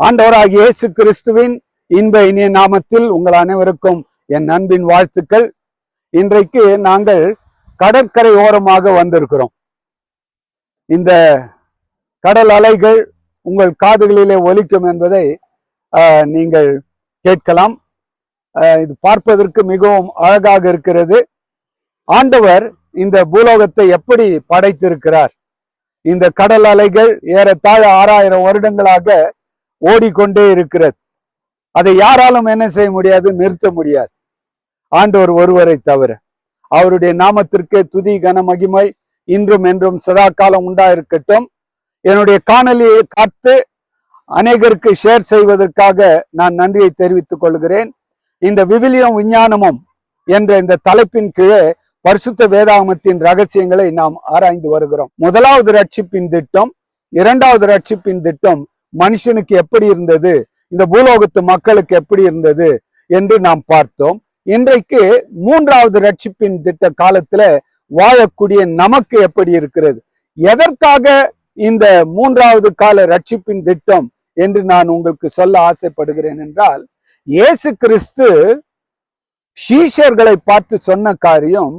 ஆண்டவராகிய இயேசு கிறிஸ்துவின் இன்ப இனிய நாமத்தில் உங்கள் அனைவருக்கும் என் அன்பின் வாழ்த்துக்கள். இன்றைக்கு நாங்கள் கடற்கரை ஓரமாக வந்திருக்கிறோம். இந்த கடல் அலைகள் உங்கள் காதுகளிலே ஒலிக்கும் என்பதை நீங்கள் கேட்கலாம். இது பார்ப்பதற்கு மிகவும் அழகாக இருக்கிறது. ஆண்டவர் இந்த பூலோகத்தை எப்படி படைத்திருக்கிறார். இந்த கடல் அலைகள் ஏறத்தாழ 6000 வருடங்களாக ஓடிக்கொண்டே இருக்கிறது. அதை யாராலும் என்ன செய்ய முடியாது, நிறுத்த முடியாது, ஆண்டவர் ஒருவரை தவிர. அவருடைய நாமத்திற்கு துதி கன மகிமை இன்றும் என்றும் சதா காலம் உண்டாயிருக்கட்டும். என்னுடைய காணொலியை காத்து அநேகருக்கு ஷேர் செய்வதற்காக நான் நன்றியை தெரிவித்துக் கொள்கிறேன். இந்த விவிலியம் விஞ்ஞானமும் என்ற இந்த தலைப்பின் கீழே பரிசுத்த வேதாகமத்தின் ரகசியங்களை நாம் ஆராய்ந்து வருகிறோம். முதலாவது ரட்சிப்பின் திட்டம், இரண்டாவது ரட்சிப்பின் திட்டம் மனுஷனுக்கு எப்படி இருந்தது, இந்த பூலோகத்து மக்களுக்கு எப்படி இருந்தது என்று நாம் பார்த்தோம். இன்றைக்கு மூன்றாவது ரட்சிப்பின் திட்ட காலத்துல வாழக்கூடிய நமக்கு எப்படி இருக்கிறது, எதற்காக இந்த மூன்றாவது கால ரட்சிப்பின் திட்டம் என்று நான் உங்களுக்கு சொல்ல ஆசைப்படுகிறேன் என்றால், இயேசு கிறிஸ்து சீஷர்களை பார்த்து சொன்ன காரியம்,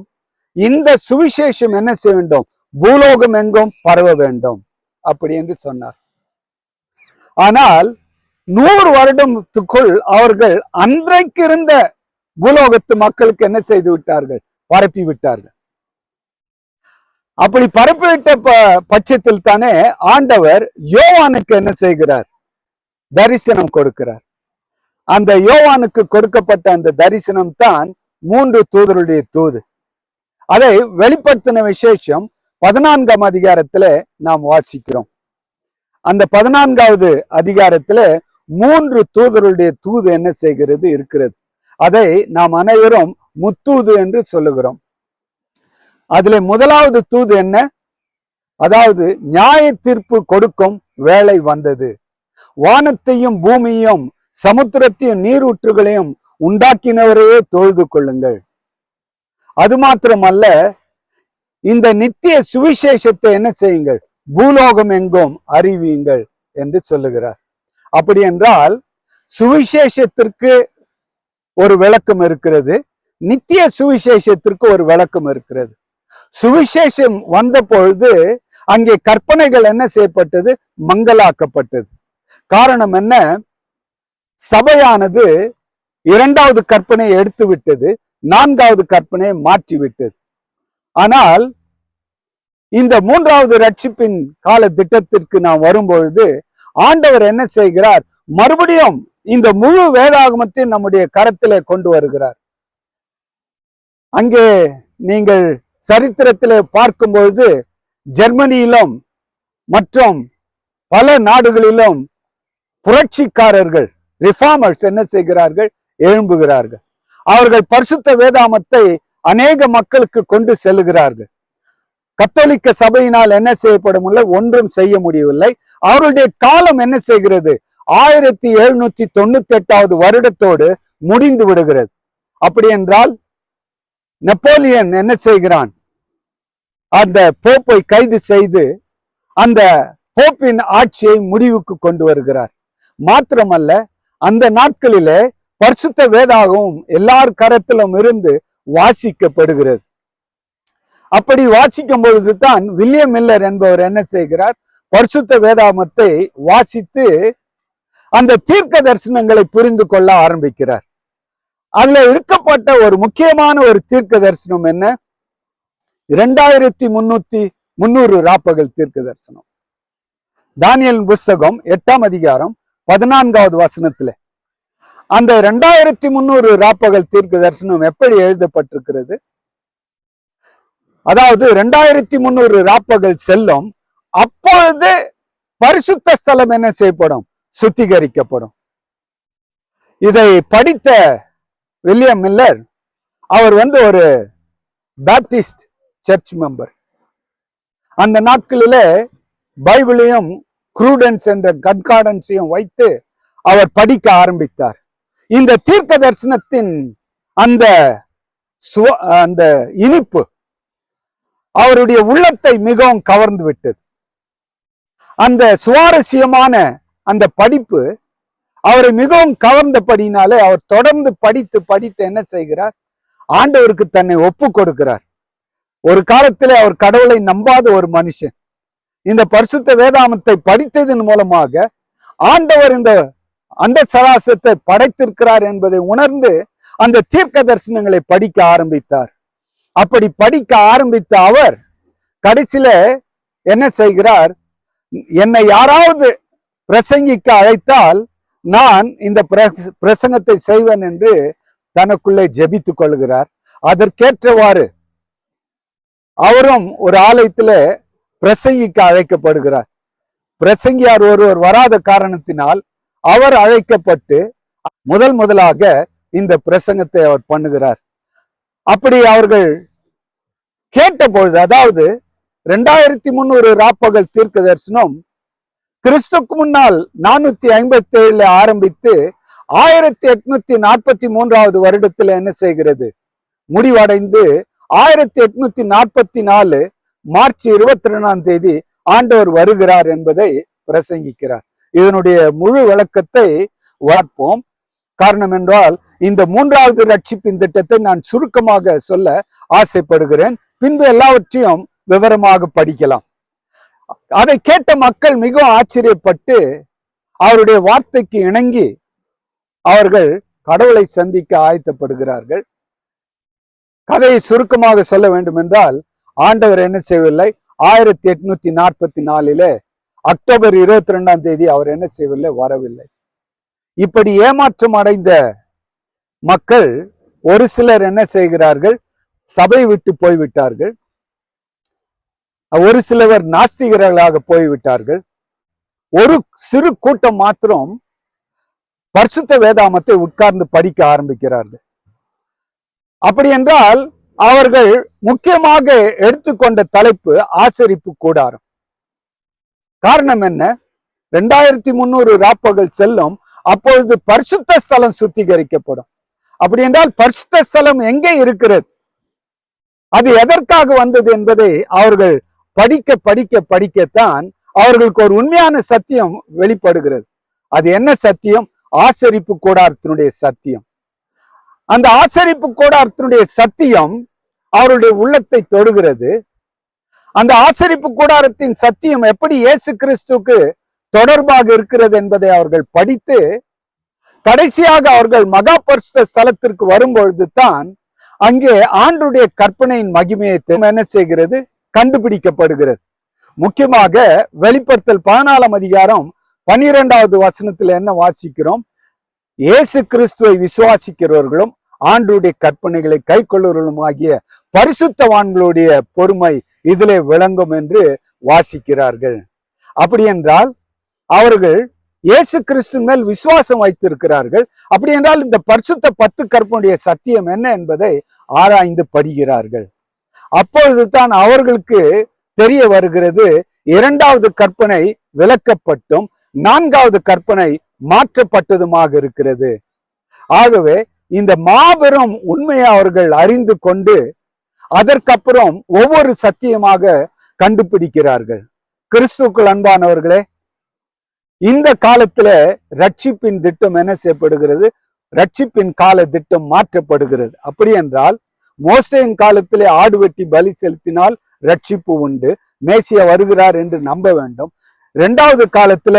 இந்த சுவிசேஷம் என்ன செய்ய வேண்டும், பூலோகம் எங்கும் பரவ வேண்டும் அப்படி என்று சொன்னார். ஆனால் 100 வருடத்துக்குள் அவர்கள் அன்றைக்கு இருந்த பூலோகத்து மக்களுக்கு என்ன செய்து விட்டார்கள், பரப்பி விட்டார்கள். அப்படி பரப்பிவிட்ட பட்சத்தில் தானே ஆண்டவர் யோவானுக்கு என்ன செய்கிறார், தரிசனம் கொடுக்கிறார். அந்த யோவானுக்கு கொடுக்கப்பட்ட அந்த தரிசனம் தான் 3 தூதருடைய தூது. அதை வெளிப்படுத்தின விசேஷம் 14ஆம் அதிகாரத்துல நாம் வாசிக்கிறோம். அந்த 14வது அதிகாரத்துல 3 தூதருடைய தூது என்ன செய்கிறது இருக்கிறது. அதை நாம் அனைவரும் முத்தூது என்று சொல்லுகிறோம். அதுல முதலாவது தூது என்ன, அதாவது நியாய தீர்ப்பு கொடுக்கும் வேளை வந்தது. வானத்தையும் பூமியையும் சமுத்திரத்தையும் நீரூற்றுகளையும் உண்டாக்கினவரையே தொழுது கொள்ளுங்கள். அது மாத்திரமல்ல, இந்த நித்திய சுவிசேஷத்தை என்ன செய்யுங்கள், பூலோகம் எங்கும் அறிவியுங்கள் என்று சொல்லுகிறார். அப்படி என்றால் சுவிசேஷத்திற்கு ஒரு விளக்கம் இருக்கிறது, நித்திய சுவிசேஷத்திற்கு ஒரு விளக்கம் இருக்கிறது. சுவிசேஷம் வந்த பொழுது அங்கே கற்பனைகள் என்ன செய்யப்பட்டது, மங்கலாக்கப்பட்டது. காரணம் என்ன, சபையானது 2வது கற்பனையை எடுத்து விட்டது, 4வது கற்பனையை மாற்றிவிட்டது. ஆனால் இந்த 3வது ரட்சிப்பின் கால திட்டத்திற்கு நாம் வரும்பொழுது ஆண்டவர் என்ன செய்கிறார், மறுபடியும் இந்த முழு வேதாகமத்தை நம்முடைய கரத்திலே கொண்டு வருகிறார். அங்கே நீங்கள் சரித்திரத்திலே பார்க்கும்பொழுது ஜெர்மனியிலும் மற்றும் பல நாடுகளிலும் புரட்சிக்காரர்கள், ரிஃபார்மர்ஸ் என்ன செய்கிறார்கள், எழும்புகிறார்கள். அவர்கள் பரிசுத்த வேதாகமத்தை அநேக மக்களுக்கு கொண்டு செல்லுகிறார்கள். கத்தோலிக்க சபையினால் என்ன செய்யப்படும், ஒன்றும் செய்ய முடியவில்லை. அவருடைய காலம் என்ன செய்கிறது, 1798வது வருடத்தோடு முடிந்து விடுகிறது. அப்படி என்றால் நெப்போலியன் என்ன செய்கிறான், அந்த போப்பை கைது செய்து அந்த போப்பின் ஆட்சியை முடிவுக்கு கொண்டு வருகிறார். மாத்திரமல்ல, அந்த நாட்களிலே பரிசுத்த வேதாகமும் எல்லார் கரத்திலும் இருந்து வாசிக்கப்படுகிறது. அப்படி வாசிக்கும் பொழுது தான் வில்லியம் மில்லர் என்பவர் என்ன செய்கிறார், பரிசுத்த வேதாகமத்தை வாசித்து அந்த தீர்க்க தரிசனங்களை புரிந்து கொள்ள ஆரம்பிக்கிறார். அதுல இருக்கப்பட்ட ஒரு முக்கியமான ஒரு தீர்க்க தரிசனம் என்ன, 2300 ராப்பகல் தீர்க்க தரிசனம். தானியேல் புஸ்தகம் 8ஆம் அதிகாரம் 14வது வசனத்துல அந்த 2300 ராப்பகல் தீர்க்க தரிசனம் எப்படி எழுதப்பட்டிருக்கிறது. அதாவது 2300 ராப்பகல் செல்லும், அப்பொழுது பரிசுத்த ஸ்தலம் என்ன செய்யப்படும், சுத்திகரிக்கப்படும். இதை படித்த வில்லியம் மில்லர், அவர் ஒரு பேப்டிஸ்ட் சர்ச் மெம்பர். அந்த நாட்களிலே பைபிளையும் க்ரூடன்ஸ் என்ற கட்கார்டன்ஸையும் வைத்து அவர் படிக்க ஆரம்பித்தார். இந்த தீர்க்க தரிசனத்தின் அந்த இனிப்பு அவருடைய உள்ளத்தை மிகவும் கவர்ந்து விட்டது. அந்த சுவாரஸ்யமான அந்த படிப்பு அவரை மிகவும் கவர்ந்தபடினாலே அவர் தொடர்ந்து படித்து படித்து என்ன செய்கிறார்? ஆண்டவருக்கு தன்னை ஒப்பு கொடுக்கிறார். ஒரு காலத்திலே அவர் கடவுளை நம்பாத ஒரு மனுஷன் இந்த பரிசுத்த வேதாமத்தை படித்ததன் மூலமாக ஆண்டவர் இந்த அண்ட சராசரத்தை படைத்திருக்கிறார் என்பதை உணர்ந்து அந்த தீர்க்க தரிசனங்களை படிக்க ஆரம்பித்தார். அப்படி படிக்க ஆரம்பித்த அவர் கடைசியில என்ன செய்கிறார்? என்னை யாராவது பிரசங்கிக்க அழைத்தால் நான் இந்த பிரசங்கத்தை செய்வேன் என்று தனக்குள்ளே ஜெபித்துக் கொள்கிறார். அதற்கேற்றவாறு அவரும் ஒரு ஆலயத்துல பிரசங்கிக்க அழைக்கப்படுகிறார். பிரசங்கியார் ஒருவர் வராத காரணத்தினால் அவர் அழைக்கப்பட்டு முதலாக இந்த பிரசங்கத்தை அவர் பண்ணுகிறார். அப்படி அவர்கள் கேட்ட பொழுது, அதாவது 2300 ராப்பகல் தீர்க்க தரிசனம் கிறிஸ்துக்கு முன்னால் 457 ஆரம்பித்து 1843 வருடத்துல என்ன செய்கிறது? முடிவடைந்து 1844 மார்ச் 22 ஆண்டவர் வருகிறார் என்பதை பிரசங்கிக்கிறார். இதனுடைய முழு விளக்கத்தை பார்ப்போம். காரணம் என்றால் இந்த 3வது ரட்சிப்பின் திட்டத்தை நான் சுருக்கமாக சொல்ல ஆசைப்படுகிறேன். பின்பு எல்லாவற்றையும் விவரமாக படிக்கலாம். அதை கேட்ட மக்கள் மிகவும் ஆச்சரியப்பட்டு அவருடைய வார்த்தைக்கு இணங்கி அவர்கள் கடவுளை சந்திக்க ஆயத்தப்படுகிறார்கள். கதையை சுருக்கமாக சொல்ல வேண்டும் என்றால், ஆண்டவர் என்ன செய்யவில்லை? 1844 அக்டோபர் 22 அவர் என்ன செய்யவில்லை? வரவில்லை. இப்படி ஏமாற்றம் அடைந்த மக்கள் ஒரு சிலர் என்ன செய்கிறார்கள்? சபை விட்டு போய்விட்டார்கள். ஒரு சிலவர் நாஸ்திகர்களாக போய்விட்டார்கள். ஒரு சிறு கூட்டம் மாத்திரம் பரிசுத்த வேதாமத்தை உட்கார்ந்து படிக்க ஆரம்பிக்கிறார்கள். அப்படி என்றால் அவர்கள் முக்கியமாக எடுத்துக்கொண்ட தலைப்பு ஆசரிப்பு கூடாரம். காரணம் என்ன? 2300 ராப்பகல் செல்லும். அப்பொழுது பரிசுத்த ஸ்தலம் சுத்திகரிக்கப்படும். அப்படி என்றால் பரிசுத்த ஸ்தலம் எங்கே இருக்கிறது, அது எதற்காக வந்தது என்பதை அவர்கள் படிக்க படிக்க படிக்கத்தான் அவர்களுக்கு ஒரு உண்மையான சத்தியம் வெளிப்படுகிறது. அது என்ன சத்தியம்? ஆசரிப்பு கூடாரத்தினுடைய சத்தியம். அந்த ஆசரிப்பு கூடாரத்தினுடைய சத்தியம் அவருடைய உள்ளத்தை தொடுகிறது. அந்த ஆசரிப்பு கூடாரத்தின் சத்தியம் எப்படி இயேசு கிறிஸ்துவுக்கு தொடர்பாக இருக்கிறது என்பதை அவர்கள் படித்து கடைசியாக அவர்கள் மகா பரிசுத்த ஸ்தலத்திற்கு வரும்பொழுது தான் அங்கே ஆண்டவருடைய கற்பனையின் மகிமையை என்ன செய்கிறது? கண்டுபிடிக்கப்படுகிறது. முக்கியமாக வெளிப்படுத்தல் 14ஆம் அதிகாரம் 12வது வசனத்தில் என்ன வாசிக்கிறோம்? இயேசு கிறிஸ்துவை விசுவாசிக்கிறவர்களும் ஆண்டவருடைய கற்பனைகளை கை கொள்ளுவர்களும் ஆகிய பரிசுத்தவான்களுடைய பொறுமை இதிலே விளங்கும் என்று வாசிக்கிறார்கள். அப்படி என்றால் அவர்கள் இயேசு கிறிஸ்து மேல் விசுவாசம் வைத்திருக்கிறார்கள். அப்படி என்றால் இந்த பரிசுத்த 10 கற்பனையுடைய சத்தியம் என்ன என்பதை ஆராய்ந்து படிக்கிறார்கள். அப்பொழுது தான் அவர்களுக்கு தெரிய வருகிறது, 2வது கற்பனை விளக்கப்பட்டும் 4வது கற்பனை மாற்றப்பட்டதுமாக இருக்கிறது. ஆகவே இந்த மாபெரும் உண்மையை அவர்கள் அறிந்து கொண்டு அதற்கப்புறம் ஒவ்வொரு சத்தியமாக கண்டுபிடிக்கிறார்கள். கிறிஸ்துவுக்குள் அன்பானவர்களே, இந்த காலத்துல ரட்சிப்பின் திட்டம் என்ன செய்யப்படுகிறது? ரட்சிப்பின் கால திட்டம் மாற்றப்படுகிறது. அப்படி என்றால் மோசேயின் காலத்திலே ஆடு வெட்டி பலி செலுத்தினால் ரட்சிப்பு உண்டு, மேசியா வருகிறார் என்று நம்ப வேண்டும். 2வது காலத்துல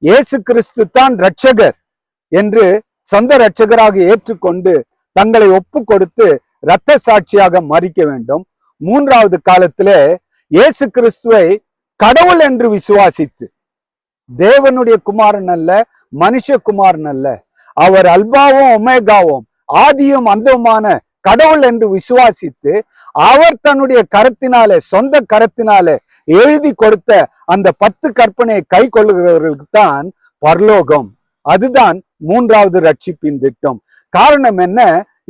இயேசு கிறிஸ்து தான் ரட்சகர் என்று சொந்த ரட்சகராக ஏற்றுக்கொண்டு தங்களை ஒப்பு கொடுத்து இரத்த சாட்சியாக மறிக்க வேண்டும். 3வது காலத்திலே இயேசு கிறிஸ்துவை கடவுள் என்று விசுவாசித்து, தேவனுடைய குமாரன் அல்ல, மனுஷ குமாரன் அல்ல, அவர் அல்பாவும் ஒமேகாவும் ஆதியும் அந்தமான கடவுள் என்று விசுவாசித்து அவர் தன்னுடைய கரத்தினாலே, சொந்த கரத்தினாலே எழுதி கொடுத்த அந்த 10 கற்பனையை கை கொள்ளுகிறவர்களுக்கு தான் பரலோகம். அதுதான் 3வது ரட்சிப்பின் திட்டம். காரணம் என்ன?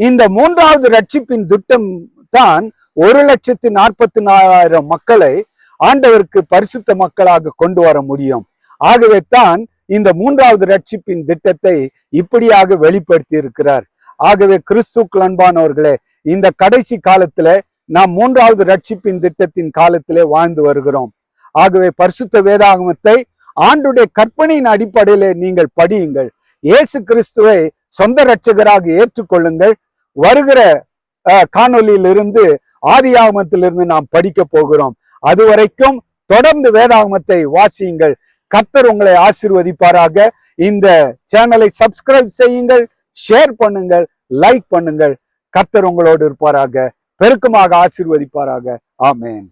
இந்த 3வது ரட்சிப்பின் திட்டம் தான் 1,44,000 மக்களை ஆண்டவருக்கு பரிசுத்த மக்களாக கொண்டு வர முடியும். ஆகவே தான் இந்த 3வது ரட்சிப்பின் திட்டத்தை இப்படியாக வெளிப்படுத்தி இருக்கிறார். ஆகவே கிறிஸ்துவுக்குள் அன்பானவர்களே, இந்த கடைசி காலத்துல நாம் 3வது ரட்சிப்பின் திட்டத்தின் காலத்திலே வாழ்ந்து வருகிறோம். ஆகவே பரிசுத்த வேதாகமத்தை ஆண்டுடைய கற்பனையின் அடிப்படையிலே நீங்கள் படியுங்கள். இயேசு கிறிஸ்துவை சொந்த இரட்சகராக ஏற்றுக்கொள்ளுங்கள். வருகிற காணொலியிலிருந்து ஆதியாகமத்திலிருந்து நாம் படிக்க போகிறோம். அதுவரைக்கும் தொடர்ந்து வேதாகமத்தை வாசியுங்கள். கர்த்தர் உங்களை ஆசீர்வதிப்பாராக. இந்த சேனலை சப்ஸ்கிரைப் செய்யுங்கள், ஷேர் பண்ணுங்கள், லைக் பண்ணுங்கள். கர்த்தர் உங்களோடு இருப்பாராக, பெருக்கமாக ஆசீர்வதிப்பாராக. ஆமென்.